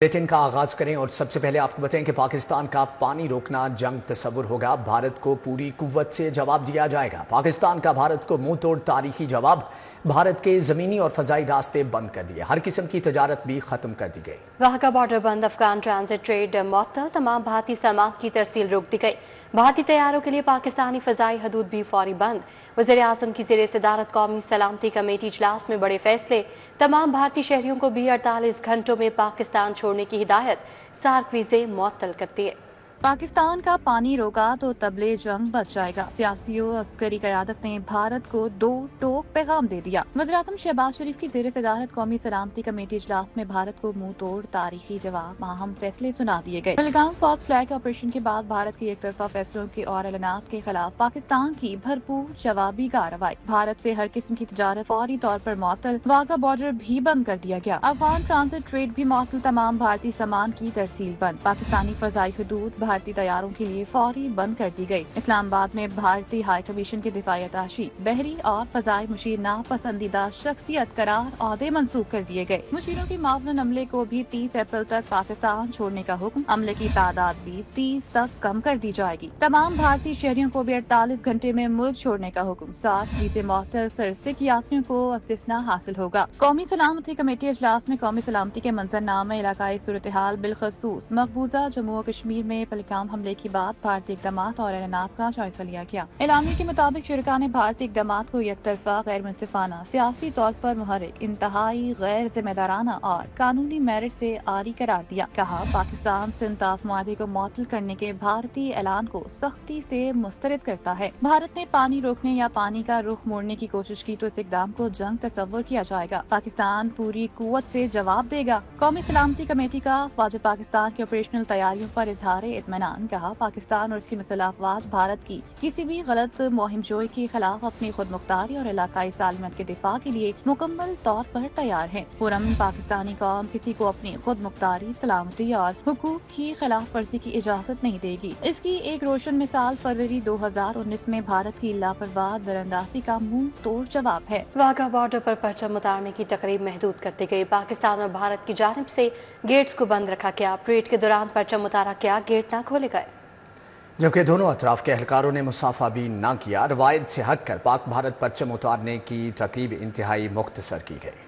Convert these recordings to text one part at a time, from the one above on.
Bulletin کا آغاز کریں اور سب سے پہلے آپ کو بتائیں کہ پاکستان کا پانی روکنا جنگ تصور ہوگا، بھارت کو پوری قوت سے جواب دیا جائے گا۔ پاکستان کا بھارت کو منہ توڑ تاریخی جواب، بھارت کے زمینی اور فضائی راستے بند کر دیے، ہر قسم کی تجارت بھی ختم کر دی گئی۔ وہاں کا بارڈر بند، افغان ٹرانزٹ ٹریڈ معطل، تمام بھارتی سامان کی ترسیل روک دی گئی۔ بھارتی طیاروں کے لیے پاکستانی فضائی حدود بھی فوری بند۔ وزیر اعظم کی زیر صدارت قومی سلامتی کمیٹی اجلاس میں بڑے فیصلے، تمام بھارتی شہریوں کو بھی 48 گھنٹوں میں پاکستان چھوڑنے کی ہدایت، سارک ویزے معطل کر دیے۔ پاکستان کا پانی روکا تو طبلِ جنگ بچ جائے گا، سیاسی و عسکری قیادت نے بھارت کو دو ٹوک پیغام دے دیا۔ وزیراعظم شہباز شریف کی زیر صدارت قومی سلامتی کمیٹی اجلاس میں بھارت کو منہ توڑ تاریخی جواب، اہم فیصلے سنا دیے گئے۔ پہلگام فالس فلیگ آپریشن کے بعد بھارت کی ایک طرفہ فیصلوں کے اور اعلانات کے خلاف پاکستان کی بھرپور جوابی کارروائی، بھارت سے ہر قسم کی تجارت فوری طور پر معطل، واگا بارڈر بھی بند کر دیا گیا، افغان ٹرانزٹ ٹریڈ بھی معطل، تمام بھارتی سامان کی ترسیل بند، پاکستانی فضائی حدود بھارتی طیاروں کے لیے فوری بند کر دی گئی۔ اسلام آباد میں بھارتی ہائی کمیشن کے دفاعی اتاشی، بحری اور فضائی مشیر ناپسندیدہ شخصیت قرار عہدے منسوخ کر دیے گئے۔ مشیروں کے معاون عملے کو بھی 30 اپریل تک پاکستان چھوڑنے کا حکم، عملے کی تعداد بھی 30 تک کم کر دی جائے گی۔ تمام بھارتی شہریوں کو بھی 48 گھنٹے میں ملک چھوڑنے کا حکم، 60 ویزے معطل، سرسک یاتریوں کو استثناء حاصل ہوگا۔ قومی سلامتی کمیٹی اجلاس میں قومی سلامتی کے منظرنامے، علاقائی صورتحال، بالخصوص مقبوضہ جموں و کشمیر میں پہلگام حملے کے بعد بھارتی اقدامات اور اعلانات کا جائزہ لیا گیا۔ اعلامیے کے مطابق شرکاء نے بھارتی اقدامات کو یک طرفہ، غیر منصفانہ، سیاسی طور پر محرک، انتہائی غیر ذمہ دارانہ اور قانونی میرٹ سے عاری قرار دیا۔ کہا پاکستان سندھ طاس معاہدے کو معطل کرنے کے بھارتی اعلان کو سختی سے مسترد کرتا ہے۔ بھارت نے پانی روکنے یا پانی کا رخ موڑنے کی کوشش کی تو اس اقدام کو جنگ تصور کیا جائے گا، پاکستان پوری قوت سے جواب دے گا۔ قومی سلامتی کمیٹی کا افواج پاکستان کی آپریشنل تیاریوں پر اظہار اطمینان، کہا پاکستان اور اس کی مسلح افواج بھارت کی کسی بھی غلط مہم جوئی کے خلاف اپنی خود مختاری اور علاقائی سالمیت کے دفاع کے لیے مکمل طور پر تیار ہے۔ پرامن پاکستانی قوم کسی کو اپنی خود مختاری، سلامتی اور حقوق کی خلاف ورزی کی اجازت نہیں دے گی۔ اس کی ایک روشن مثال فروری 2019 میں بھارت کی لاپرواہ دراندازی کا منہ توڑ جواب ہے۔ واگا بارڈر پر پرچم اتارنے کی تقریب محدود کر دی گئی، پاکستان اور بھارت کی جانب سے گیٹس کو بند رکھا گیا، پریڈ کے دوران پرچم اتارا گیا، گیٹ نہ کھولے گئے۔ جبکہ دونوں اطراف کے اہلکاروں نے مصافحہ بھی نہ کیا، روایت سے ہٹ کر پاک بھارت پرچم اتارنے کی تقریب انتہائی مختصر کی گئی۔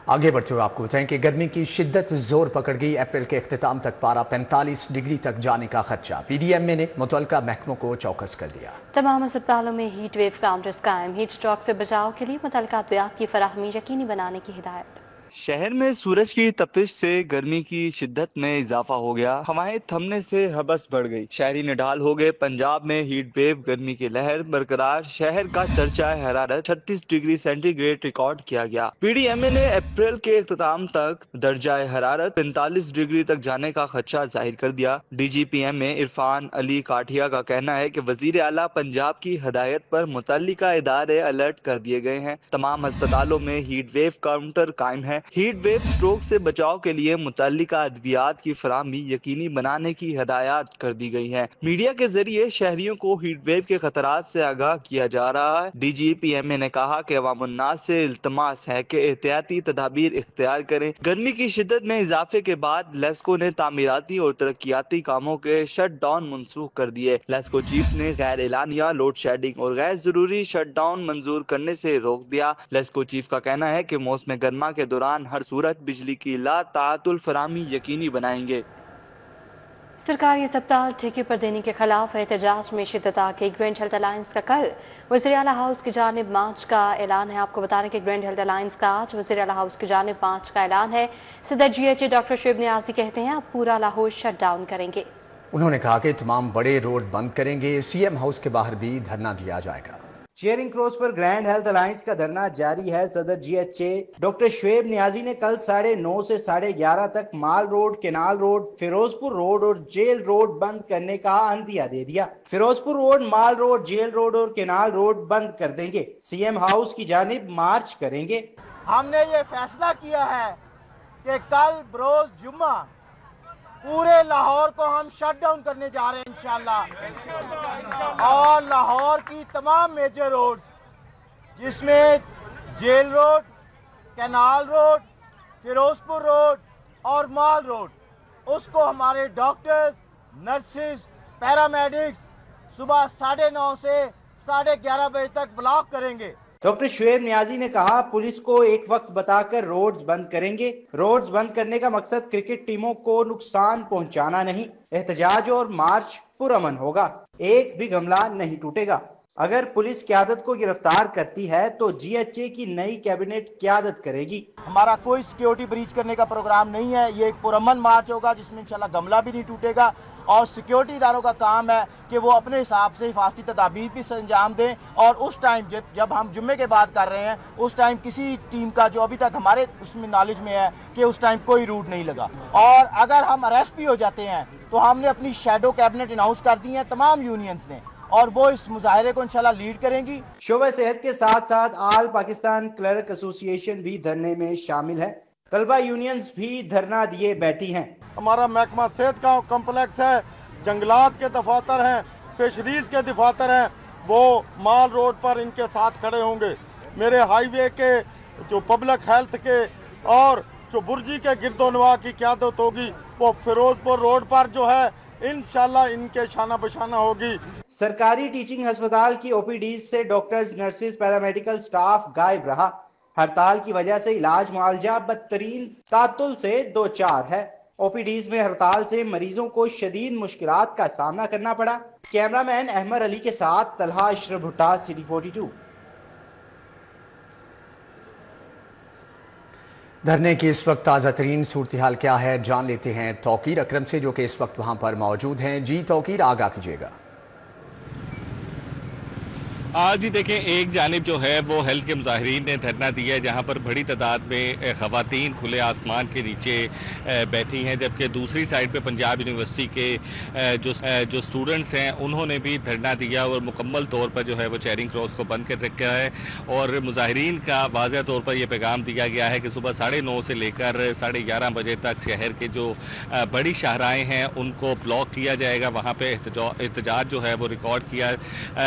آگے بڑھتے ہوئے آپ کو بتائیں کہ گرمی کی شدت زور پکڑ گئی، اپریل کے اختتام تک پارا 45 ڈگری تک جانے کا خدشہ، پی ڈی ایم اے نے متعلقہ محکموں کو چوکس کر دیا۔ تمام اسپتالوں میں ہیٹ ویو کاؤنٹرز قائم، ہیٹ اسٹروک سے بچاؤ کے لیے متعلقہ ادویات کی فراہمی یقینی بنانے کی ہدایت۔ شہر میں سورج کی تپش سے گرمی کی شدت میں اضافہ ہو گیا، ہوائیں تھمنے سے ہبس بڑھ گئی، شہری نڈال ہو گئے۔ پنجاب میں ہیٹ ویو گرمی کی لہر برقرار، شہر کا درجہ حرارت 36 ڈگری سینٹی گریڈ ریکارڈ کیا گیا۔ پی ڈی ایم اے نے اپریل کے اختتام تک درجہ حرارت 45 ڈگری تک جانے کا خدشہ ظاہر کر دیا۔ ڈی جی پی ایم اے عرفان علی کاٹھیا کا کہنا ہے کہ وزیر اعلیٰ پنجاب کی ہدایت پر متعلقہ ادارے الرٹ کر دیے گئے ہیں، تمام ہسپتالوں میں ہیٹ ویو کاؤنٹر قائم ہے، ہیٹ ویو سٹروک سے بچاؤ کے لیے متعلقہ ادویات کی فراہمی یقینی بنانے کی ہدایات کر دی گئی ہیں۔ میڈیا کے ذریعے شہریوں کو ہیٹ ویو کے خطرات سے آگاہ کیا جا رہا ہے۔ ڈی جی پی ایم اے نے کہا کہ عوام الناس سے التماس ہے کہ احتیاطی تدابیر اختیار کریں۔ گرمی کی شدت میں اضافے کے بعد لیسکو نے تعمیراتی اور ترقیاتی کاموں کے شٹ ڈاؤن منسوخ کر دیے۔ لیسکو چیف نے غیر اعلانیہ لوڈ شیڈنگ اور غیر ضروری شٹ ڈاؤن منظور کرنے سے روک دیا۔ لیسکو چیف کا کہنا ہے کہ موسم گرما کے دوران ہر صورت بجلی کی لا تعطل فراہمی یقینی بنائیں گے۔ سرکاری اسپتال ٹھیکے پر دینے کے خلاف احتجاج میں شدت آ گئی، گرینڈ ہیلتھ الائنس کا کل وزیر اعلیٰ ہاؤس کی جانب مارچ کا اعلان ہے۔ آپ کو بتا رہے کہ گرینڈ ہیلتھ الائنس کا آج وزیر اعلیٰ ہاؤس کی جانب مارچ کا اعلان ہے۔ صدر G H A doctor Shoaib Niazi کہتے ہیں اب پورا لاہور شٹ ڈاؤن کریں گے۔ انہوں نے کہا کہ تمام بڑے روڈ بند کریں گے، سی ایم ہاؤس کے باہر بھی دھرنا دیا جائے گا۔ چیئرنگ کراس پر گرینڈ ہیلتھ الائنس کا دھرنا جاری ہے۔ صدر G H A doctor Shoaib Niazi نے کل 9:30 سے 11:30 تک Mall Road, canal Road, Ferozepur Road اور جیل روڈ بند کرنے کا عندیہ دے دیا۔ فیروز پور روڈ، مال روڈ، جیل روڈ اور کینال روڈ بند کر دیں گے، سی ایم ہاؤس کی جانب مارچ کریں گے۔ ہم نے یہ فیصلہ کیا ہے کہ کل بروز جمعہ پورے لاہور کو ہم شٹ ڈاؤن کرنے جا رہے ہیں انشاءاللہ، اور لاہور کی تمام میجر روڈز جس میں jail road, canal road, Ferozepur road और माल रोड, उसको हमारे डॉक्टर्स, नर्सेज, पैरामेडिक्स सुबह 9:30 से 11:30 बजे तक ब्लॉक करेंगे। डॉक्टर शुएब नियाजी ने कहा, पुलिस को एक वक्त बताकर रोड्स बंद करेंगे। रोड्स बंद करने का मकसद क्रिकेट टीमों को नुकसान पहुंचाना नहीं, एहतजाज और मार्च पुरअमन होगा, एक भी गमला नहीं टूटेगा। अगर पुलिस क़यादत को गिरफ्तार करती है तो जीएचए की नई कैबिनेट क़यादत करेगी। हमारा कोई सिक्योरिटी ब्रीच करने का प्रोग्राम नहीं है, ये एक पुरअमन मार्च होगा जिसमें इंशाल्लाह गमला भी नहीं टूटेगा और सिक्योरिटी इदारों का काम है कि वो अपने हिसाब से हिफाजती तदाबीर भी अंजाम दें। और उस टाइम जब हम जुम्मे के बाद कर रहे हैं, उस टाइम किसी टीम का जो अभी तक हमारे उसमें नॉलेज में है कि उस टाइम कोई रूट नहीं लगा। और अगर हम अरेस्ट भी हो जाते हैं तो हमने अपनी शैडो कैबिनेट अनाउंस कर दी है तमाम यूनियंस ने, और वो इस मुजाहरे को इंशाल्लाह लीड करेंगी। शोबे सेहत के साथ साथ आल पाकिस्तान क्लर्क एसोसिएशन भी धरने में शामिल है। तलबा यूनियंस भी धरना दिए बैठी हैं। हमारा महकमा सेहत का कम्प्लेक्स है, जंगलात के दफातर हैं, फिशरीज के दफातर हैं, वो माल रोड पर इनके साथ खड़े होंगे। मेरे हाईवे के जो पब्लिक हेल्थ के और जो बुर्जी के गिरदोनवा की क़यादत होगी वो फिरोजपुर रोड पर जो है इंशाल्लाह इनके शाना बशाना होगी। सरकारी टीचिंग अस्पताल की ओपीडी से डॉक्टर्स, नर्सेज, पैरामेडिकल स्टाफ गायब रहा। हड़ताल की वजह से इलाज मुआवजा बदतरीन तातुल से दो चार है। ओपीडीज में हड़ताल से मरीजों को शदीद मुश्किलात का सामना करना पड़ा। कैमरामैन अहमद अली के साथ तलहा अशरफ भुट्टा, सिटी 42। धरने की इस वक्त ताज़ा तरीन सूरत हाल क्या है, जान लेते हैं तौकीर अकरम से, जो कि इस वक्त वहां पर मौजूद हैं। जी तौकीर, आगाह कीजिएगा। जी देखें, एक जानिब जो है वो हेल्थ के मुजाहिरीन ने धरना दिया है, जहाँ पर बड़ी तादाद में ख़वातीन खुले आसमान के नीचे बैठी हैं, जबकि दूसरी साइड पे पंजाब यूनिवर्सिटी के जो स्टूडेंट्स हैं उन्होंने भी धरना दिया और मुकम्मल तौर पर जो है वो चेरिंग क्रॉस को बंद कर रखा है। और मुजाहिरीन का वाज़ह तौर पर यह पैगाम दिया गया है कि सुबह 9:30 से लेकर 11:30 बजे तक शहर के जो बड़ी शाहराएँ हैं उनको ब्लॉक किया जाएगा, वहाँ पर एहतजाज जो है वो रिकॉर्ड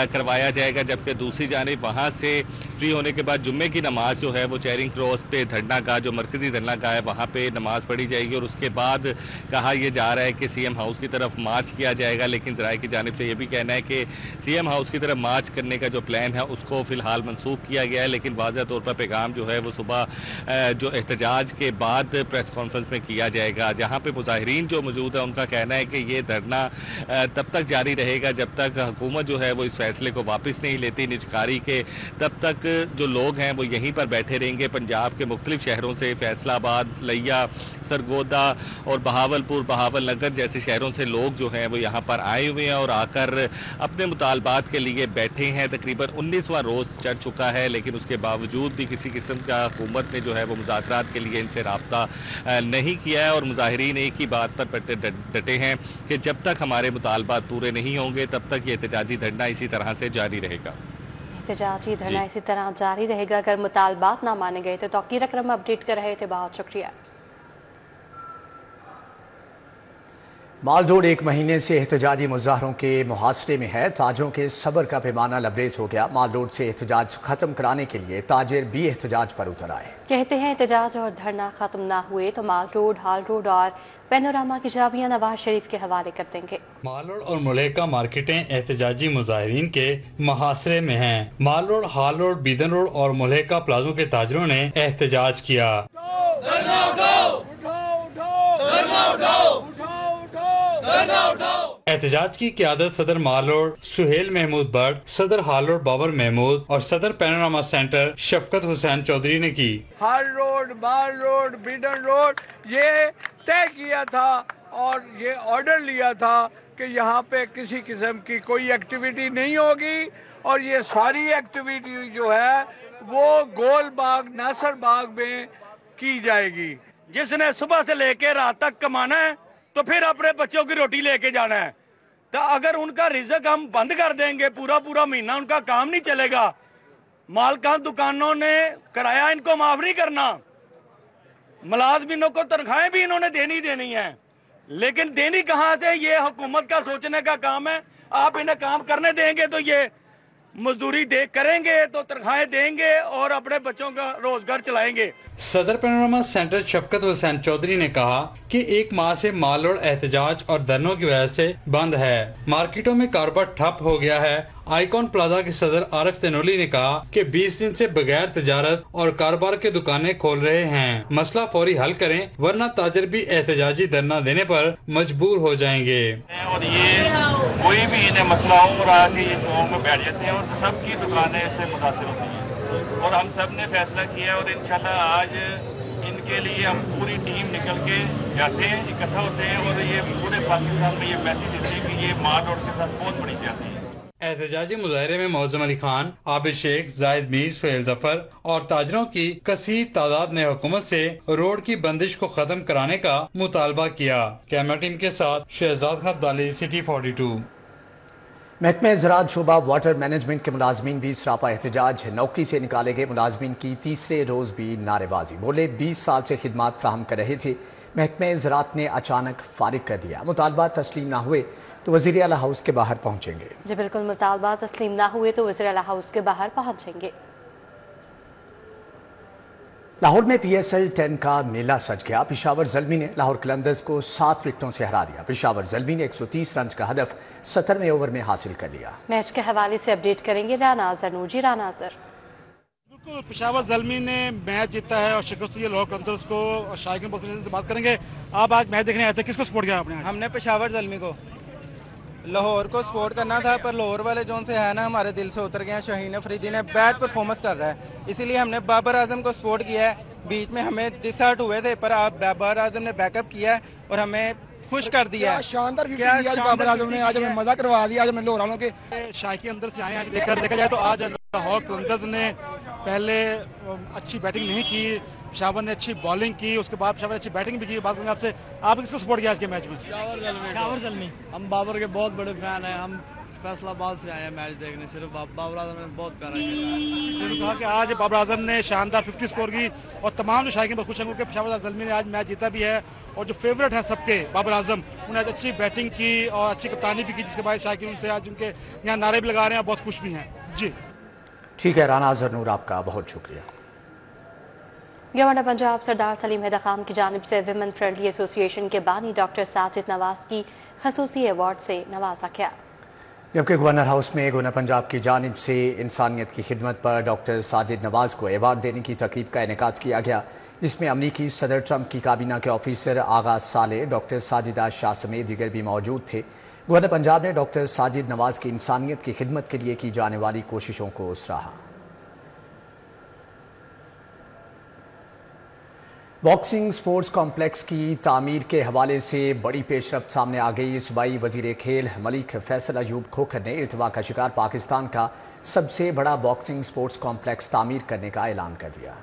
करवाया जाएगा। जबकि दूसरी जानिब वहाँ से फ्री होने के बाद जुम्मे की नमाज जो है वो चेरिंग क्रॉस पे धरना गाह, जो मरकजी धरना गाह है, वहाँ पे नमाज पढ़ी जाएगी। और उसके बाद कहा यह जा रहा है कि सीएम हाउस की तरफ मार्च किया जाएगा, लेकिन ज़राए की जानिब से ये भी कहना है कि सीएम हाउस की तरफ मार्च करने का जो प्लान है उसको फ़िलहाल मनसूख किया गया है। लेकिन वाज़ह तौर पर पैगाम जो है वो सुबह जो एहतजाज के बाद प्रेस कॉन्फ्रेंस में किया जाएगा। जहाँ पर मुजाहिरीन जो मौजूद है उनका कहना है कि ये धरना तब तक जारी रहेगा जब तक हुकूमत जो है वो इस फैसले को वापस नहीं लेती निजकारी के, तब तक जो लोग हैं वो यहीं पर बैठे रहेंगे। पंजाब के मुख्तलिफ शहरों से, फैसलाबाद, लिया, सरगोदा और बहावलपुर, बहावल नगर जैसे शहरों से लोग जो हैं वो यहाँ पर आए हुए हैं और आकर अपने मुतालबात के लिए बैठे हैं। तकरीबन 19वां रोज़ चढ़ चुका है, लेकिन उसके बावजूद भी किसी किस्म का हुकूमत ने जो है वो मुज़ाकरात के लिए इनसे राब्ता नहीं किया है। और मुजाहिरीन एक ही बात पर डटे हैं कि जब तक हमारे मुतालबात पूरे नहीं होंगे तब तक ये एहतजाजी धरना इसी तरह से जारी रहेगा। एहतजाजी धरना इसी तरह जारी रहेगा अगर मुतालबात ना माने गए। तो तौकीर अकरम अपडेट कर रहे थे, बहुत शुक्रिया। माल रोड एक महीने से एहतजाजी मुजाहरों के मुहासरे में है। ताजरों के सब्र का पैमाना लबरेज हो गया। माल रोड से एहतजाज खत्म कराने के लिए ताजिर भी एहतजाज पर उतर आए। कहते हैं एहतजाज और धरना खत्म ना हुए तो माल रोड, हाल रोड और पैनोरामा की चाबियां नवाज शरीफ के हवाले कर देंगे। माल रोड और मुलेका मार्केटें एहतजाजी मुजाहिरीन के मुहासरे में हैं। माल रोड, हाल रोड, बीदन रोड और मुलेका प्लाजों के ताजरों ने एहतजाज किया। एहतजाज की क़यादत सदर माल रोड सुहेल महमूद भट्ट, सदर हाल रोड बाबर महमूद और सदर पैनोरामा सेंटर शफकत हुसैन चौधरी ने की। हाल रोड, माल रोड, बीडन रोड ये तय किया था और ये ऑर्डर लिया था कि यहाँ पे किसी किस्म की कोई एक्टिविटी नहीं होगी और ये सारी एक्टिविटी जो है वो गोल बाग, नासर बाग में की जाएगी। जिसने सुबह से लेके रात तक कमाना है तो फिर अपने बच्चों की रोटी लेके जाना है। तो अगर उनका रिज़्क हम बंद कर देंगे, पूरा महीना उनका काम नहीं चलेगा। मालकान दुकानों ने किराया इनको माफ नहीं करना, मुलाजमीनों को तनख्वाहें भी इन्होंने देनी है, लेकिन देनी कहाँ से, ये हुकूमत का सोचने का काम है। आप इन्हें काम करने देंगे तो ये मजदूरी दे करेंगे तो तनख्वाहें देंगे और अपने बच्चों का रोजगार चलाएंगे। सदर पैनोरमा सेंटर शफकत हुसैन चौधरी ने कहा कि एक माह से माल रोड एहतजाज और धरनों की वजह से बंद है। मार्केटों में कारोबार ठप हो गया है। आइकॉन प्लाजा के सदर आरिफ तेनोली ने कहा कि 20 दिन से बगैर तजारत और कारोबार के दुकानें खोल रहे हैं। मसला फौरी हल करें वरना ताजर भी एहतजाजी धरना देने पर मजबूर हो जाएंगे। और ये कोई भी इन्हें मसला हो रहा कि ये चौक में बैठ जाते हैं और सबकी दुकानें इससे मुतासिर होती हैं और हम सब ने फैसला किया और इंशाल्लाह आज इनके लिए हम पूरी टीम निकल के जाते हैं, इकट्ठा होते हैं और ये पूरे पाकिस्तान में ये मैसेज देते हैं कि ये माल रोड के साथ बहुत बड़ी जाती है। एहतजाजी मुजाहरे में मौजम अली खान, आबिद शेख, जाहिद मीर, सुहेल जफर और ताजरों की कसीर तादाद ने हुकूमत से रोड की बंदिश को खत्म कराने का मुतालबा किया। कैमरा टीम के साथ शहजाद खान अब्दाली, सिटी 42। महकमे ज़राअत शोबा वाटर मैनेजमेंट के मुलाजमीन भी सरापा एहतजाज। नौकरी से निकाले गए मुलाजमीन की तीसरे रोज भी नारेबाजी। बोले 20 साल से खिदमात फ्राहम कर रहे थे, महकमे ज़राअत ने अचानक फारिग कर दिया। मुतालबा तस्लीम ना हुए तो वज़ीर आला हाउस के बाहर पहुंचेंगे। जी बिल्कुल, मुतालबा तस्लीम ना हुए तो वज़ीर आला हाउस के बाहर पहुंचेंगे। लाहौर में PSL 10 का मेला सज गया। पेशावर ज़ल्मी ने लाहौर कलंदर्स को 7 विकेटों से हरा दिया। पेशावर ज़ल्मी ने 130 रन का हदफ 17वें ओवर में हासिल कर लिया। मैच के हवाले से अपडेट करेंगे राना अजहर नूर। राना अजहर। बिल्कुल, पेशावर ज़ल्मी ने मैच जीता है और शिकस्त हुई लाहौर कलंदर्स को। शायकीन से बात करेंगे। आप आज मैच देखने आए थे, किसको सपोर्ट किया आपने? हमने पेशावर ज़ल्मी को, लाहौर को सपोर्ट करना था पर लाहौर वाले जोन से है ना हमारे दिल से उतर गए हैं। शाहीन अफरीदी ने बैड परफॉर्मेंस कर रहा है, इसीलिए हमने बाबर आजम को सपोर्ट किया है। बीच में हमें डिसहार्ट हुए थे पर आप बाबर आजम ने बैकअप किया है और हमें खुश कर दिया है। शानदार बाबर आजम ने आज हमें मजा करवा दिया। आज हमें लाहौर वालों के शायकी अंदर से आए हैं। देखा जाए तो आज लाहौर कलंदर्स ने पहले अच्छी बैटिंग नहीं की, पेशावर ने अच्छी बॉलिंग की, उसके बाद पेशावर अच्छी बैटिंग भी की। बात करेंगे आपसे, आप किसको सपोर्ट किया आज के मैच में? पेशावर ज़ल्मी। हम बाबर के बहुत बड़े फैन हैं। हम फैसलाबाद से आए हैं मैच देखने। सिर्फ बाबर आजम ने बहुत प्यारा खेला। कहा कि आज बाबर आजम ने शानदार 50 स्कोर की और तमाम जो शायकीन बहुत खुश हैं कि पेशावर ज़ल्मी ने आज मैच जीता भी है और जो फेवरेट है सबके बाबर आजम, उन्हें आज अच्छी बैटिंग की और अच्छी कप्तानी भी की, जिसके बाद शायकीन उनसे आज उनके यहाँ नारे भी लगा रहे हैं, बहुत खुश भी हैं। जी ठीक है राना अजहर नूर, आपका बहुत शुक्रिया। गवर्नर पंजाब सरदार सलीम हैदर खान की जानिब से विमेन फ्रेंडली एसोसिएशन के बानी डॉक्टर साजिद नवाज की खसूसी अवार्ड से नवाजा गया। जबकि गवर्नर हाउस में गवर्नर पंजाब की जानिब से इंसानियत की खिदमत पर डॉक्टर साजिद नवाज को अवार्ड देने की तकरीब का इनेकाद किया गया, जिसमें अमरीकी सदर ट्रंप की काबीना के ऑफिसर आगा साले, डॉक्टर साजिदा शाह समेत दीगर भी मौजूद थे। गवर्नर पंजाब ने डॉक्टर साजिद नवाज की इंसानियत की खिदमत के लिए की जाने वाली कोशिशों को सराहा। बॉक्सिंग स्पोर्ट्स कॉम्प्लेक्स की तामीर के हवाले से बड़ी पेशरफ्त सामने आ गई। सूबाई वजीर खेल मलिक फैसल अयूब खोखर ने इर्तवा का शिकार पाकिस्तान का सबसे बड़ा बॉक्सिंग स्पोर्ट्स कॉम्प्लेक्स तामीर करने का ऐलान कर दिया।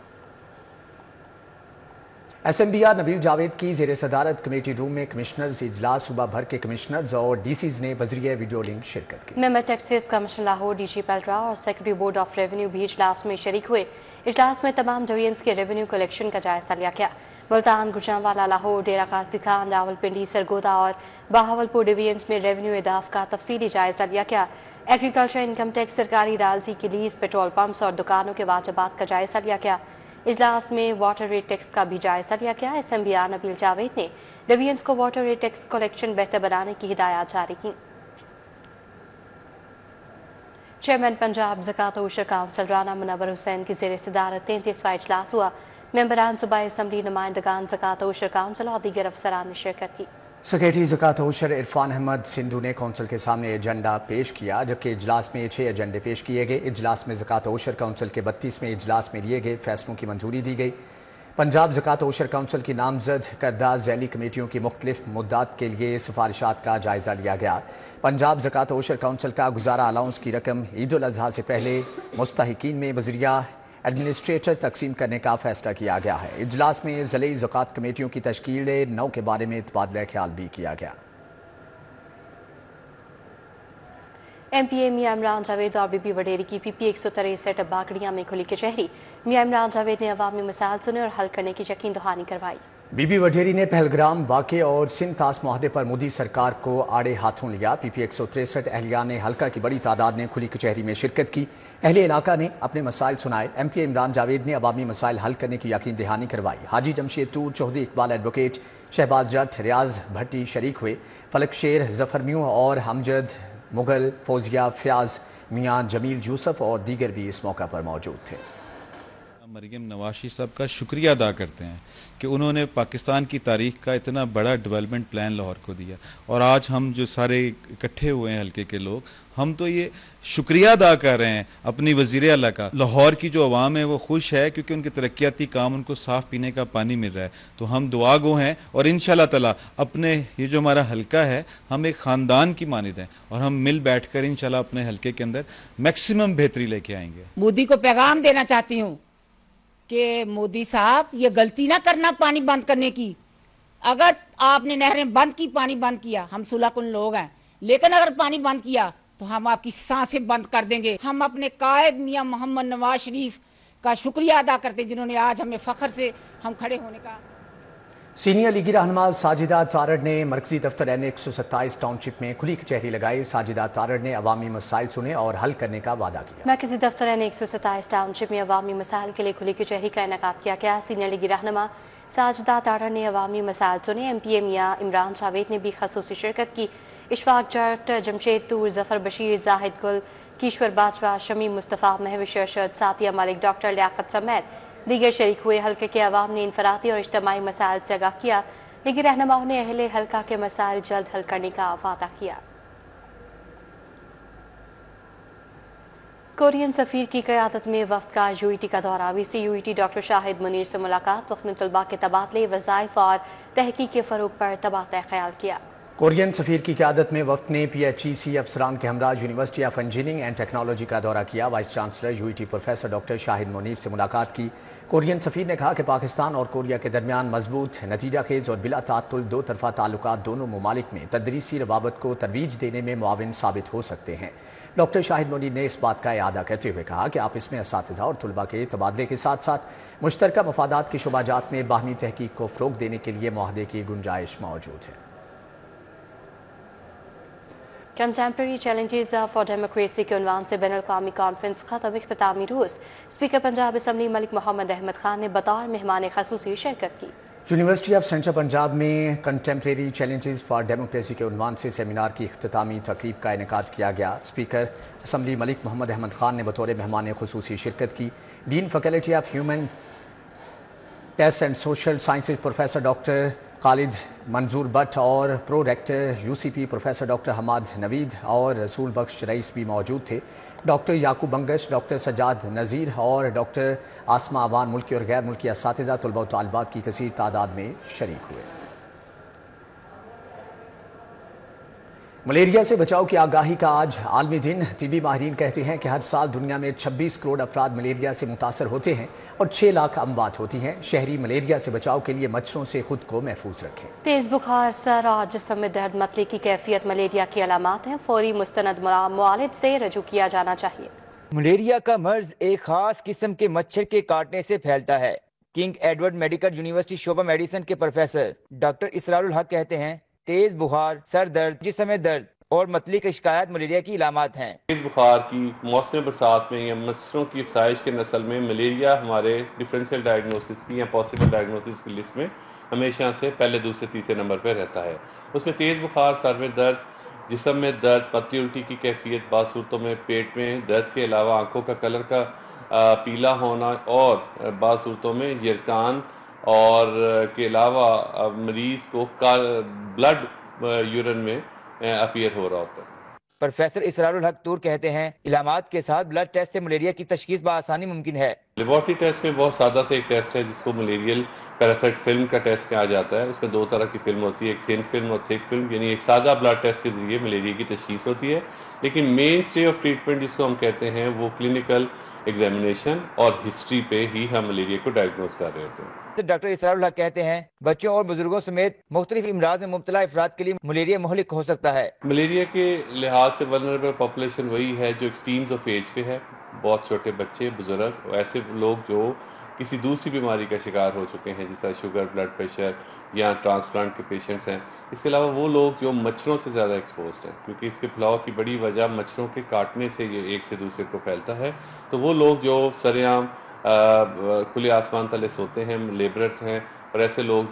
SMBR नबील जावेद की ज़ेर सदारत कमेटी रूम में कमिश्नर्स इजलास, सूबा भर के कमिश्नर्स और DCs ने बजरिए वीडियो लिंक शिरकत की। Member taxes commissioner Lahore DG पेल्ट्रा और सेक्रेटरी बोर्ड ऑफ रेवेन्यू भी इजलास में शरीक हुए। इजलास में तमाम डिवीजन्स के रेवेन्यू कलेक्शन का जायजा लिया गया। मुल्तान, गुजरांवाला, लाहौर, डेरा गाजी खान, रावलपिंडी, सरगोदा और बहावलपुर डिवीजन्स में रेवेन्यू इदाफ का तफसीली जायजा लिया गया। एग्रीकल्चर, इनकम टैक्स, सरकारी राजी की लीज, पेट्रोल पंप्स और दुकानों के वाजिबात का जायजा लिया गया। इजलास में वाटर रेट टैक्स का भी जायजा लिया गया। SMBR नबील जावेद ने डिवीजन्स को वाटर रेट टैक्स कलेक्शन बेहतर बनाने की हिदायत जारी की। चेयरमैन पंजाब ज़कात और उशर काउंसिल राना मुनव्वर हुसैन की ज़ेर सदारत 33वां इजलास हुआ। मेंबरान सूबाई असम्बली, नुमाइंदगान ज़कात और उशर काउंसिल और दीगर अफसरान ने शिरकत की। सेक्रेटरी ज़कात और उशर इरफान अहमद सिंधु ने कौंसिल के सामने एजेंडा पेश किया, जबकि इजलास में 6 एजेंडे पेश किए गए। इजलास में ज़कात और उशर काउंसिल के 32वें इजलास में लिए गए फैसलों की मंजूरी दी गई। पंजाब ज़कात और उशर काउंसिल की नामजद करदा झैली कमेटियों की मुख्तलिफ मुद्दात के लिए सिफारिशात का जायजा लिया गया। पंजाब ज़कात और उशर काउंसिल का गुजारा अलाउंस की रकम ईद उल अज़हा से पहले मुस्तहिकीन में बजरिया एडमिनिस्ट्रेटर तकसीम करने का फैसला किया गया है। इजलास में ज़िले ज़कात कमेटियों की तश्कील 9 के बारे में तबादला ख्याल भी किया गया। MPA मियां इमरान जावेद और बीबी वडेरी की PP 163 बागड़ियां में खुली कचहरी। मियां इमरान जावेद ने अवामी मसाइल सुने और हल करने की यकीन दहानी करवाई। बीबी वडेरी ने पहलगाम वाक़े और सिंध तास मुआहदे पर मोदी सरकार को आड़े हाथों लिया। पीपी 163 अहलिया ने हल्का की बड़ी तादाद ने खुली कचहरी में शिरकत की। अहले इलाका ने अपने मसाइल सुनाए। MP इमरान जावेद ने अवामी मसाइल हल करने की यकीन दहानी करवाई। हाजी जमशेद टूर, चौधरी इकबाल एडवोकेट, शहबाज जट, रियाज भट्टी शरीक हुए। फलक शेर, जफर म्यू और हमजद मुगल, फौजिया फ्याज, मियाँ जमील यूसुफ और दीगर भी इस मौका पर मौजूद थे। मरियम नवाशी साहब का शुक्रिया अदा करते हैं कि उन्होंने पाकिस्तान की तारीख का इतना बड़ा डेवलपमेंट प्लान लाहौर को दिया, और आज हम जो सारे इकट्ठे हुए हैं हल्के के लोग, हम तो ये शुक्रिया अदा कर रहे हैं अपनी वज़ीर आला का। लाहौर की जो आवाम है वो खुश है क्योंकि उनके तरक्याती काम, उनको साफ़ पीने का पानी मिल रहा है। तो हम दुआ गो हैं और इंशाल्लाह ताला अपने ये जो हमारा हल्का है, हम एक ख़ानदान की मानिद हैं और हम मिल बैठ कर इंशाल्लाह अपने हल्के के अंदर मैक्सिमम बेहतरी लेके आएंगे। मोदी को पैगाम देना चाहती हूँ कि मोदी साहब ये गलती ना करना पानी बंद करने की। अगर आपने नहरें बंद की, पानी बंद किया, हम सुलहकुन लोग हैं, लेकिन अगर पानी बंद किया तो हम आपकी सांसें बंद कर देंगे। हम अपने कायद मियां मोहम्मद नवाज शरीफ का शुक्रिया अदा करते हैं जिन्होंने आज हमें फख्र से हम खड़े होने का। सीनियर लीगी रहनुमा साजिदा तारड़ ने मरकजी दफ्तर N127 टाउनशिप में खुली कचहरी लगाई। साजिदा तारड़ ने अवामी मसाइल सुने और हल करने का वादा किया। मरकजी दफ्तर N127 टाउनशिप में अवामी मसाइल के लिए खुली कचहरी का इनेकाद किया गया। सीनियर लीगी रहनुमा साजिदा तारड़ ने अवामी मसाइल सुने। MP मियां इमरान जावेद ने भी खसूसी शिरकत की। इशफाक जट, जमशेद तूर, जफर बशीर, जाहिद गुल, कीश्वर बाजवा, शमीम मुस्तफ़ा, महविश अरशद, सातिया मलिक, डॉक्टर लियाकत समेत दीगर शरीक हुए। हल्के के अवाम ने इनफरादी और इज्तिमाई मसाइल से आगाह किया। लीगी रहनुमाओं ने अहले हल्का के मसाइल जल्द हल करने का वादा किया। कोरियन सफीर की क़यादत में वफ्द का UET का दौरा। VC UET doctor Shahid Munir से मुलाकात। वक्त में तलबा के तबादले, वज़ाइफ और तहकीक के फ़रोग़ पर तबादला ख्याल किया। कोरियन सफीर की क़यादत में वफ्द ने PHEC अफसरान के हमरा university of engineering and technology का दौरा किया। Vice chancellor UET professor doctor Shahid Munir से मुलाकात की। कोरियन सफीर ने कहा कि पाकिस्तान और कोरिया के दरमियान मजबूत, नतीजा खेज और बिला तात्तुल दो तरफा ताल्लुकात दोनों ममालिक में तदरीसी रवाबत को तरवीज देने में मुआविन साबित हो सकते हैं। डॉक्टर शाहिद मुनीर ने इस बात का इआदा करते हुए कहा कि आप इसमें असातिज़ा और तलबा के तबादले के साथ साथ मुश्तरका मफादात की शुबाजात में बाहमी तहकीक को फ़रोग़ देने के लिए मुआहदे की गुंजाइश मौजूद है। कंटेम्प्रेरी चैलेंजेस फॉर डेमोक्रेसी के उन्वान से बैनुल-अक़वामी कॉन्फ्रेंस खत्म। इख्तितामी रोज़ स्पीकर पंजाब असम्बली मलिक मोहम्मद अहमद खान ने बतौर मेहमान खसूसी शिरकत की। यूनिवर्सिटी ऑफ सेंट्रल पंजाब में कंटेम्प्रेरी चैलेंजेस फॉर डेमोक्रेसी के उन्वान से सेमिनार की इख्तितामी तकरीब का इनेकाद किया गया। स्पीकर असम्बली मलिक मोहम्मद अहमद खान ने बतौर मेहमान खसूसी शिरकत की। Dean faculty of human test and social sciences professor doctor Khalid Manzoor Bhatt और pro rector UCP professor doctor Hammad Naveed और रसूल बख्श रईस भी मौजूद थे। डॉक्टर याकूब बंगश, डॉक्टर सजाद नज़ीर और डॉक्टर आसमा अवान मुल्की और गैर मुल्की असातिज़ा, तलबा व तालिबात की कसीर तादाद में शरीक हुए। मलेरिया से बचाव की आगाही का आज आलमी दिन। तिबी माहिरीन कहते हैं कि हर साल दुनिया में 26 करोड़ अफराद मलेरिया से मुतासर होते हैं और 6 लाख अमवात होती हैं। शहरी मलेरिया से बचाव के लिए मच्छरों से खुद को महफूज रखें। तेज बुखार, सर और जिस्म में दर्द, मतली की कैफियत मलेरिया की अलामात हैं। फौरी मुस्तनद मुआलिज से रजू किया जाना चाहिए। मलेरिया का मर्ज एक खास किस्म के मच्छर के काटने से फैलता है। किंग एडवर्ड मेडिकल यूनिवर्सिटी शोबा मेडिसिन के प्रोफेसर डॉक्टर इसरारुल हक कहते हैं तेज बुखार, सर दर्द, जिस्म में दर्द और मतली की शिकायत मलेरिया की इलामात हैं। तेज बुखार की मौसम बरसात में या मच्छरों की अफसाइश के नस्ल में मलेरिया हमारे डिफरेंशियल डायग्नोसिस की या पॉसिबल डायग्नोसिस की लिस्ट में हमेशा से पहले, दूसरे, तीसरे नंबर पर रहता है। उसमें तेज बुखार, सर में दर्द, जिस्म में दर्द, पतली उल्टी की कैफियत, बाद सूरतों में पेट में दर्द के अलावा आंखों का कलर का पीला होना और बाद सूरतों में यरकान और के अलावा मरीज को ब्लड यूरिन में अपीयर हो रहा होता है। प्रोफेसर इसरारुल हक तूर कहते हैं इलामात के साथ ब्लड टेस्ट से मलेरिया की तशखीस बआसानी मुमकिन है। लेबोरेटरी टेस्ट में बहुत सादा से एक टेस्ट है जिसको मलेरियल पैरासाइट फिल्म का टेस्ट कहा जाता है। उसमें 2 तरह की फिल्म होती है, एक थिन फिल्म और थिक फिल्म, यानी एक सादा ब्लड टेस्ट के जरिए मलेरिया की तशखीस होती है। लेकिन मेन स्टे ऑफ ट्रीटमेंट जिसको हम कहते हैं वो क्लिनिकल एग्जामिनेशन और हिस्ट्री पे ही हम मलेरिया को डायग्नोज कर रहे होते हैं। डॉक्टर इसरारुल हक कहते हैं बच्चों और बुजुर्गों समेत मुख्तलिफ इमराज में मुब्तला अफराद के लिए मलेरिया मुहलिक हो सकता है। मलेरिया के लिहाज से वल्नरेबल पॉपुलेशन वही है जो एक्सट्रीम्स ऑफ एज पे है, बहुत छोटे बच्चे, बुजुर्ग, ऐसे लोग जो किसी दूसरी बीमारी का शिकार हो चुके हैं, जैसा शुगर, ब्लड प्रेशर या ट्रांसप्लांट के पेशेंट्स हैं। इसके अलावा वो लोग जो मच्छरों से ज़्यादा एक्सपोज्ड हैं, क्योंकि इसके फैलाव की बड़ी वजह मच्छरों के काटने से ये एक से दूसरे को फैलता है। तो वो लोग जो सरेआम खुले आसमान तले सोते हैं, लेबरर्स हैं, और ऐसे लोग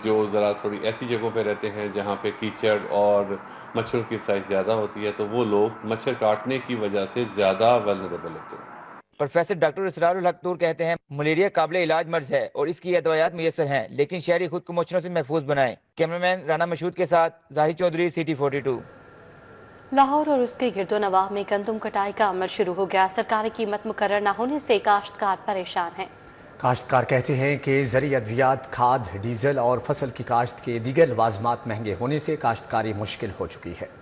जो ज़रा थोड़ी ऐसी जगहों पे रहते हैं जहाँ पे कीचड़ और मच्छरों की साइज ज़्यादा होती है, तो वो लोग मच्छर काटने की वजह से ज़्यादा वल्नरेबल होते हैं। प्रोफेसर डॉक्टर इसरारुल हक नूर कहते हैं मलेरिया काबिल इलाज मर्ज है और इसकी अदवायात मुयसर हैं, लेकिन शहरी खुद को मच्छरों से महफूज बनाएं। कैमरामैन राना मशहूद के साथ जाहिद चौधरी, सिटी 42। लाहौर और उसके गिरदो नवाह में गंदम कटाई का अमल शुरू हो गया। सरकारी कीमत मुकर्रर न होने से काश्तकार परेशान हैं। काश्तकार कहते हैं कि ज़रूरी अद्वियात, खाद, डीजल और फसल की काश्त के दीगर लवाजमात महंगे होने से काश्तकारी मुश्किल हो चुकी है।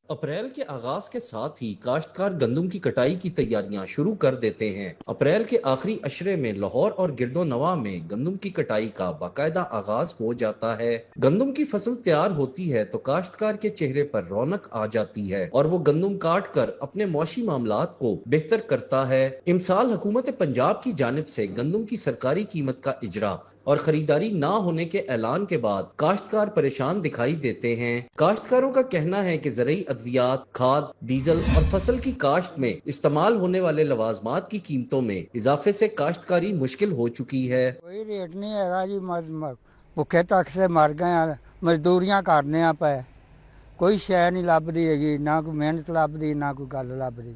अप्रैल के आगाज के साथ ही काश्तकार गंदम की कटाई की तैयारियां शुरू कर देते हैं। अप्रैल के आखिरी अशरे में लाहौर और गिरदो नवाह में गंदम की कटाई का बाकायदा आगाज हो जाता है। गंदम की फसल तैयार होती है तो काश्तकार के चेहरे पर रौनक आ जाती है और वो गंदम काट कर अपने मौशी मामलात को बेहतर करता है। इमसाल हुकूमत पंजाब की जानिब से गंदम की सरकारी कीमत का इजरा और खरीदारी ना होने के ऐलान के बाद काश्तकार परेशान दिखाई देते हैं। काश्तकारों का कहना है कि ज़रूरी अद्वियात, खाद, डीजल और फसल की काश्त में इस्तेमाल होने वाले लवाजमात की कीमतों में इजाफे से काश्तकारी मुश्किल हो चुकी है। कोई रेट नहीं है जी, भुखे तक से मर गए, मजदूरियां करने पे कोई शै नहीं लभदी है, ना कोई मेहनत लभदी, ना कोई गल लभदी।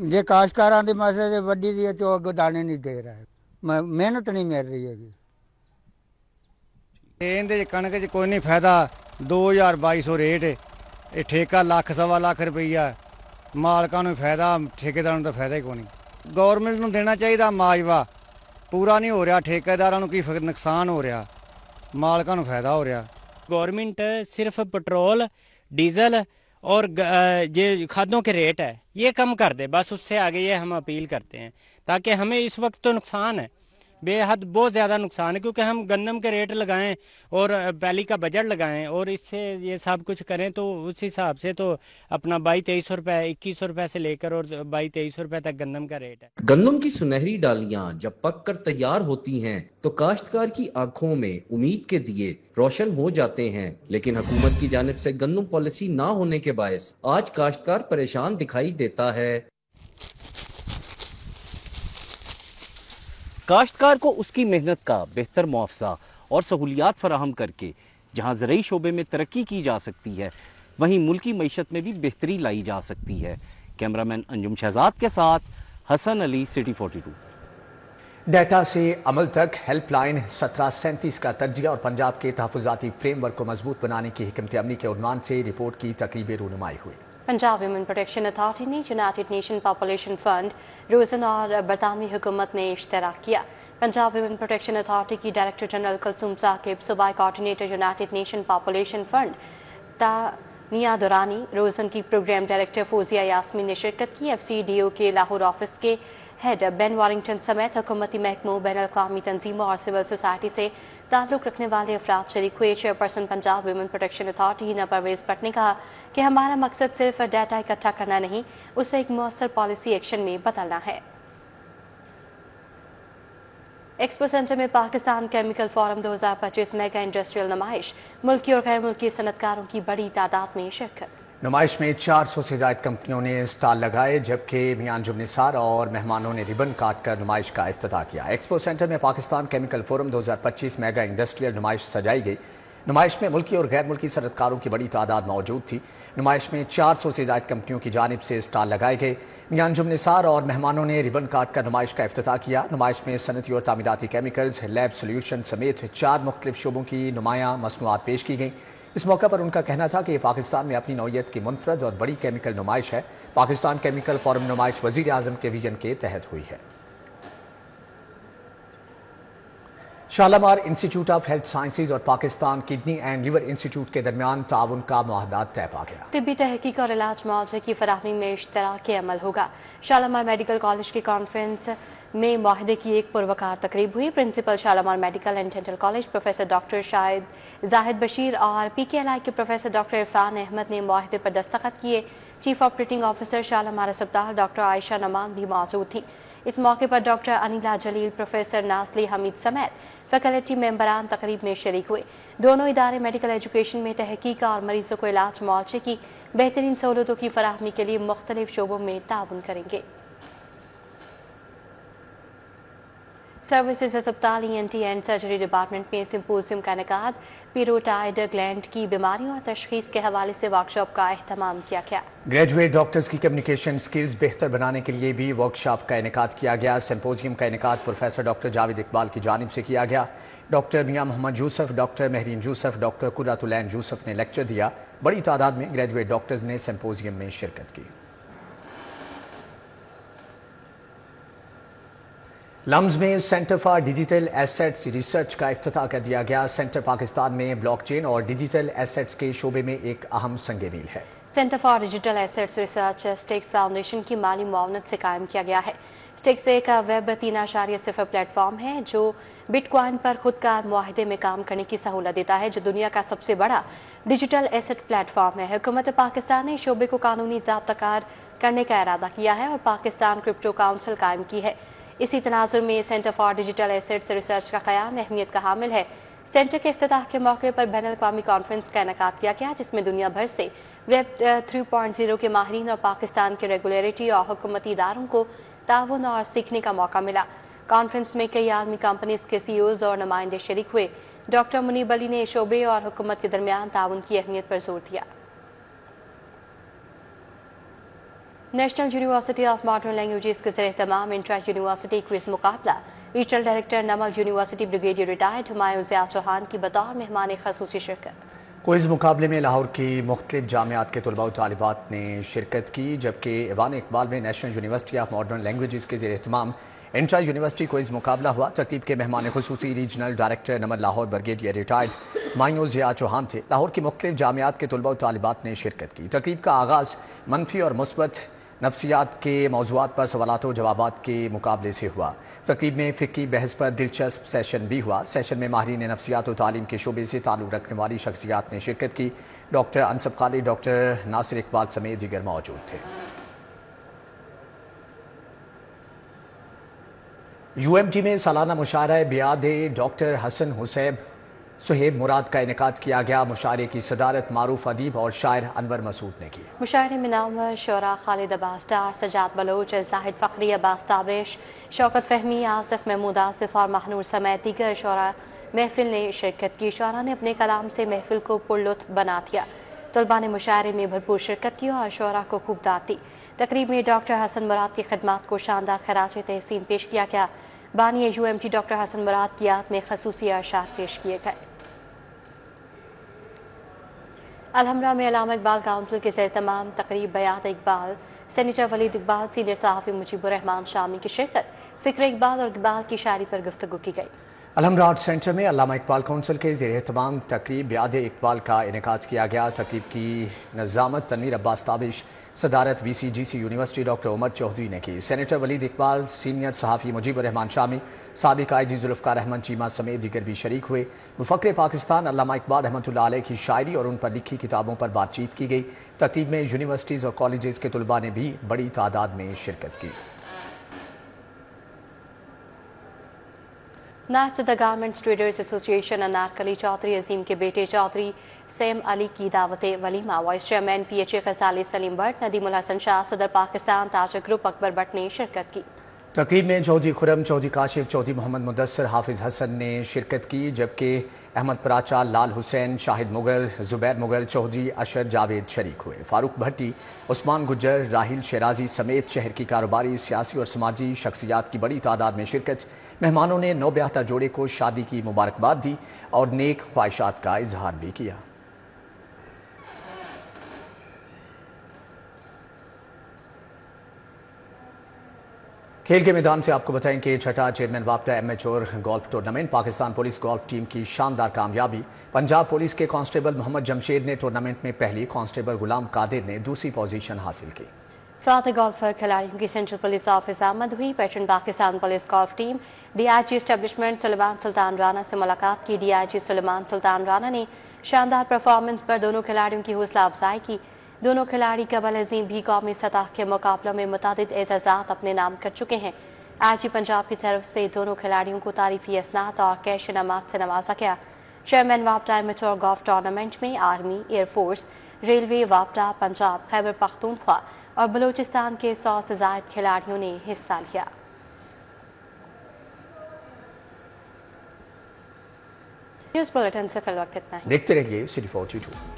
जे काश्तकारां दे मसले वड्डी दी तो अगों दाने नहीं दे रहे, मेहनत नहीं मिल रही है। ਇਹਦੇ ਕਣਕ 'ਚ ਕੋਈ ਨਹੀਂ ਫਾਇਦਾ। 2200 ਰੇਟ ਇਹ ਠੇਕਾ ਲੱਖ ਸਵਾ ਲੱਖ ਰੁਪਈਆ, ਮਾਲਕਾਂ ਨੂੰ ਫਾਇਦਾ, ਠੇਕੇਦਾਰਾਂ ਨੂੰ ਤਾਂ ਫਾਇਦਾ ਹੀ ਕੋਈ ਨਹੀਂ। ਗਵਰਨਮੈਂਟ ਨੂੰ ਦੇਣਾ ਚਾਹੀਦਾ ਮਾਜਵਾ, ਪੂਰਾ ਨਹੀਂ ਹੋ ਰਿਹਾ। ਠੇਕੇਦਾਰਾਂ ਨੂੰ ਕੀ ਨੁਕਸਾਨ ਹੋ ਰਿਹਾ, ਮਾਲਕਾਂ ਨੂੰ ਫਾਇਦਾ ਹੋ ਰਿਹਾ। गवर्नमेंट सिर्फ पेट्रोल, डीजल और ये खादों के रेट है ये कम कर दे, बस उससे आगे ये हम अपील करते हैं, ताकि हमें इस वक्त तो नुकसान है, बेहद बहुत ज़्यादा नुकसान है, क्योंकि हम गंदम के रेट लगाएं और पैली का बजट लगाएं और इससे ये सब कुछ करें तो उस हिसाब से तो अपना 2200-2300 रुपये, 2100 रुपये से लेकर और 2200-2300 रुपये तक गंदम का रेट है। गंदम की सुनहरी डालियां जब पक कर तैयार होती हैं तो काश्तकार की आंखों में उम्मीद के दिए रोशन हो जाते हैं, लेकिन हुकूमत की जानिब से गंदम पॉलिसी ना होने के बायस आज काश्तकार परेशान दिखाई देता है। काश्तकार को उसकी मेहनत का बेहतर मुआवजा और सहूलियात फराहम करके जहाँ ज़रूरी शोबे में तरक्की की जा सकती है, वहीं मुल्की मईशत में भी बेहतरी लाई जा सकती है। कैमरामैन अंजुम शहजाद के साथ हसन अली, सिटी 42। डेटा से अमल तक हेल्पलाइन 1737 का तज्जिया और पंजाब के तहफ़्फ़ुज़ाती फ्रेमवर्क को मजबूत बनाने की हिकमत अमली के उन्वान से रिपोर्ट की तकरीब रूनुमाई हुई। पंजाब वुमेन प्रोटेक्शन अथॉरिटी ने United Nation Population Fund, Rozan और बरतानवी हुकूमत ने इश्तराक किया। पंजाब वुमेन प्रोटेक्शन अथॉरिटी की डायरेक्टर जनरल कुलसुम साकिब, सूबाई coordinator United Nation Population Fund Tania Durrani, Rozan की प्रोग्राम डायरेक्टर फौजिया यास्मीन ने शिरकत की। FCDO के लाहौर ऑफिस के हेड बेन वारिंगटन समेत हुकूमती महकमों, बैन अल-अक़वामी तंजीमों और सिविल सोसाइटी से ताल्लुक़ रखने वाले अफराद शरीक हुए। Chairperson Punjab women protection authority Hina Pervez Bhatt ने कहा कि हमारा मकसद सिर्फ डाटा इकट्ठा करना नहीं, उसे एक मौसर पॉलिसी एक्शन में बदलना है। एक्सपो सेंटर में Pakistan chemical forum 2025 mega industrial नुमाइश, मुल्की और गैर मुल्की सनतकारों की बड़ी तादाद में शिरकत। नुमाइश में 400 से ज़ायद कंपनियों ने स्टॉल लगाए, जबकि मियां अंजुम निसार और मेहमानों ने रिबन काट कर नुमाइश का इफ्तिताह किया। एक्सपो सेंटर में Pakistan chemical forum 2025 mega industrial नुमाइश सजाई गई। नुमाइश में मुल्की और गैर मुल्की सनतकारों की बड़ी तादाद मौजूद थी। नुमाइश में 400 से ज़ायद कंपनियों की जानिब से स्टॉल लगाए गए। मियां अंजुम निसार और मेहमानों ने रिबन काट कर नुमाइश का इफ्तिताह किया। नुमाइश में सनती और तामीराती केमिकल्स, लैब सोल्यूशन समेत 4 मुख्तलिफ शोबों की नुमायाँ मसनूआत पेश की गई। इस मौके पर उनका कहना था कि ये पाकिस्तान में अपनी नौइयत की मुनफरद और बड़ी केमिकल नुमाइश है। पाकिस्तान केमिकल फोरम नुमाइश वज़ीर आज़म के विजन के तहत हुई है। Shalamar Institute of Health Sciences और Pakistan Kidney and Liver Institute के दरमियान ताउन का मुआहदा तय पा गया। तिब्बी तहकीक और इलाज मुआवजे की फराहमी में इश्तराक अमल होगा। शालामार मेडिकल कॉलेज की कॉन्फ्रेंस में मुआहदे की एक पुरवकार तकरीब हुई। Principal Shalamar medical and dental college professor doctor Zahid Bashir और PKLI के प्रोफेसर डॉक्टर इरफान अहमद ने मुआहदे पर दस्तखत किए। चीफ ऑपरेटिंग ऑफिसर शालामार अस्पताल डॉक्टर आयशा नमान भी मौजूद थी। इस मौके पर डॉक्टर अनिला जलील, प्रोफेसर नासली हमीद समेत फैकल्टी मेंबरान तकरीब में शरीक हुए। दोनों इदारे मेडिकल एजुकेशन में तहकीक और मरीजों को इलाज मुआवजे की बेहतरीन सहूलतों की फराहमी के लिए मुख्तलिफ शोबों में ताउन करेंगे। सर्विसेज अस्पताल ENT एंड सर्जरी डिपार्टमेंट में सिम्पोजियम का इनेकाद पीरोटाइड ग्लैंड की बीमारियों और तशखीस के हवाले से वर्कशॉप का अहतमाम किया गया। ग्रेजुएट डॉक्टर्स की कम्युनिकेशन स्किल्स बेहतर बनाने के लिए भी वर्कशॉप का इनेकाद किया गया। सिम्पोजियम का इनेकाद प्रोफेसर डॉक्टर जावेद इकबाल की जानिब से किया गया। डॉक्टर मियां मोहम्मद यूसुफ, डॉक्टर महरीन यूसुफ, डॉक्टर कुर्रतुलैन यूसुफ ने लेक्चर दिया। बड़ी तादाद में ग्रेजुएट डॉक्टर्स ने सिम्पोजियम में शिरकत की। लम्स में centre for digital assets research का इफ्तिताह कर दिया गया। सेंटर पाकिस्तान में ब्लॉकचेन और डिजिटल एसेट्स के शोबे में एक अहम संग मील है। Centre for digital assets research sticks foundation की माली मुआवनत से कायम किया गया है। स्टिक्स एक वेब 3.0 प्लेटफॉर्म है जो बिटकॉइन पर खुदकार मुआहदे में काम करने की सहूलत देता है, जो दुनिया का सबसे बड़ा डिजिटल एसेट प्लेटफॉर्म है। हुकूमत पाकिस्तान ने शोबे को कानूनी ज़ाब्ताकार करने का इरादा किया है और पाकिस्तान क्रिप्टो काउंसिल कायम की है। इसी तनाजुर में centre for digital assets research का क़याम अहमियत का हामिल है। सेंटर के इफ्तिताह के मौके पर बैनुल-अक़वामी कॉन्फ्रेंस का इनेकाद किया गया, जिसमें दुनिया भर से वेब 3.0 के माहिरीन और पाकिस्तान के रेगुलेटरी और हुकूमती इदारों को ताउन और सीखने का मौका मिला। कॉन्फ्रेंस में कई आलमी कंपनीज के CEOs और नुमाइंदे शरीक हुए। डॉक्टर मुनीब अली ने शोबे और हुकूमत के दरमियान ताउन की अहमियत पर जोर दिया। National University of Modern Languages के ज़रिए तमाम इंट्रा यूनिवर्सिटी क्विज मुकाबला regional director NUML university brigadier retired Humayun Zia Chauhan की बतौर मेहमान ख़ुसूसी शिरकत। क्विज मुकाबले में लाहौर की मुख्तलिफ जामियात के तलबा व तालिबात ने शिरकत की, जबकि ईवान इकबाल में national University of Modern Languages के ज़रिए एहतमाम इंट्रा यूनिवर्सिटी क्विज मुकाबला हुआ। तकरीब के मेहमान ख़ुसूसी regional director NUML Lahore brigadier retired Humayun Zia Chauhan थे। लाहौर की मुख्तलिफ जामियात के तलबा व तालिबात ने शिरकत की। तकरीब का आगाज़ मनफी और मुस्बत नफ्सियात के मौज़ूआत पर सवालात व जवाबात के मुकाबले से हुआ। तकरीब में फ़िक्की बहस पर दिलचस्प सेशन भी हुआ। सेशन में माहिरीन नफ्सियात व तालीम के शोबे से ताल्लुक़ रखने वाली शख्सियात ने शिरकत की। डॉक्टर अनसब खालिद, डॉक्टर नासिर इकबाल समेत दीगर मौजूद थे। UMT में सालाना मुशायरा बियाद डॉक्टर हसन हुसैब सुहेब मुराद का इनेकाद किया गया। मुशायरे की सदारत मारूफ अदीब और शायर अनवर मसूद ने की। मुशायरे में नामवर शोरा खालिद अब्बास डार, सजाद बलोच, जाहिद फखरी, अब्बास ताबिश, शौकत फहमी, आसिफ महमूद आसिफ और महनूर समेत दीगर शोरा महफिल ने शिरकत की। शोरा ने अपने कलाम से महफिल को पुरलुत्फ बना दिया। तलबा ने मुशायरे में भरपूर शिरकत की और शोरा को खूब दाद दी। तकरीब में डॉक्टर हसन मुराद की खिदमात को शानदार खराज तहसीन पेश किया गया। बानी UMT डॉक्टर हसन मुराद की याद में खसूसी अरशाद पेश किए गए। अलहमरा में अल्लामा इकबाल काउंसिल के ज़रिए तमाम तकरीब बयात इकबाल, सेनेटर वलीद इकबाल, सीनियर सहाफ़ी मुजीबुर रहमान शामी की शिरकत, फ़िक्र इकबाल और इकबाल की शायरी पर गुफ्तगू की गई। अलहमरा आर्ट सेंटर में अल्लामा इकबाल काउंसिल के ज़रिए तमाम तकरीब याद इकबाल का इनेकाद किया गया। तकरीब की नज़ामत तनवीर अब्बास ताबिश, सदारत VCGC university doctor Umar Chaudhry ने की। सेनेटर वलीद इकबाल, सीनियर सहाफ़ी मुजीबुर रहमान शामी, साबिक़ IG जुल्फ़िकार रहमान चीमा समेत दीगर भी शरीक हुए। मुफ़क्किर पाकिस्तान अल्लामा इकबाल रहमतुल्लाह अलैह की शायरी और उन पर लिखी किताबों पर बातचीत की गई। तकरीब में यूनिवर्सिटीज़ और कॉलेजेस के तलबा ने भी बड़ी तादाद में शिरकत की। नायब सदर garments traders association Anarkali Chaudhry Azeem के बेटे चौधरी सैम अली की दावत वलीमा, vice chairman PHA Ghazali Saleem Bhatt, Nadeemul Hassan Shah, सदर पाकिस्तान ताजर ग्रुप अकबर भट्ट ने शिरकत की। तकरीब में चौधरी खुरम, चौधरी काशिफ, चौधरी मोहम्मद मुदस्सर, हाफिज हसन ने शिरकत की, जबकि अहमद पराचा, लाल हुसैन, शाहिद मुगल, जुबैर मुगल, चौधरी अशर जावेद शरीक हुए। फारूक भट्टी, उस्मान गुज्जर, राहिल शेराजी समेत शहर की कारोबारी, सियासी और समाजी शख्सियात की बड़ी तादाद में शिरकत। मेहमानों ने नौब्याहता जोड़े को शादी की मुबारकबाद दी और नेक ख्वाहिशात का इजहार भी किया। खेल के मैदान से आपको बताएं कि छठा chairman BAFTA amateur golf tournament, Pakistan police golf team की शानदार कामयाबी। पंजाब पुलिस के कांस्टेबल मोहम्मद जमशेद ने टूर्नामेंट में पहली, कांस्टेबल गुलाम कादिर ने दूसरी पोजीशन हासिल की। फौत गोल्फर खिलाड़ियों की सेंट्रल पुलिस ऑफिस आमद हुई। Patron Pakistan police golf team DIG establishment Suleman Sultan Rana से मुलाकात की। DIG सुलेमान सुल्तान राना ने शानदार परफॉर्मेंस पर दोनों खिलाड़ियों की हौसला अफजाई की। दोनों खिलाड़ी कबल अजीम भी कौमी सतह के मुकाबलों में मुतादिद एजाज़ात अपने नाम कर चुके हैं। IG पंजाब की तरफ से दोनों खिलाड़ियों को तारीफी असनात और कैश इनामात से नवाजा गया। चेयरमैन वापडा एमेच्योर गोल्फ टूर्नामेंट में आर्मी, एयरफोर्स, रेलवे, वापडा, पंजाब, खैबर पख्तूनख्वा और बलूचिस्तान के 100 से ज़ायद खिलाड़ियों ने हिस्सा लिया। न्यूज़ बुलेटिन से फिल वक्त इतना ही। देखते रहिए City 42।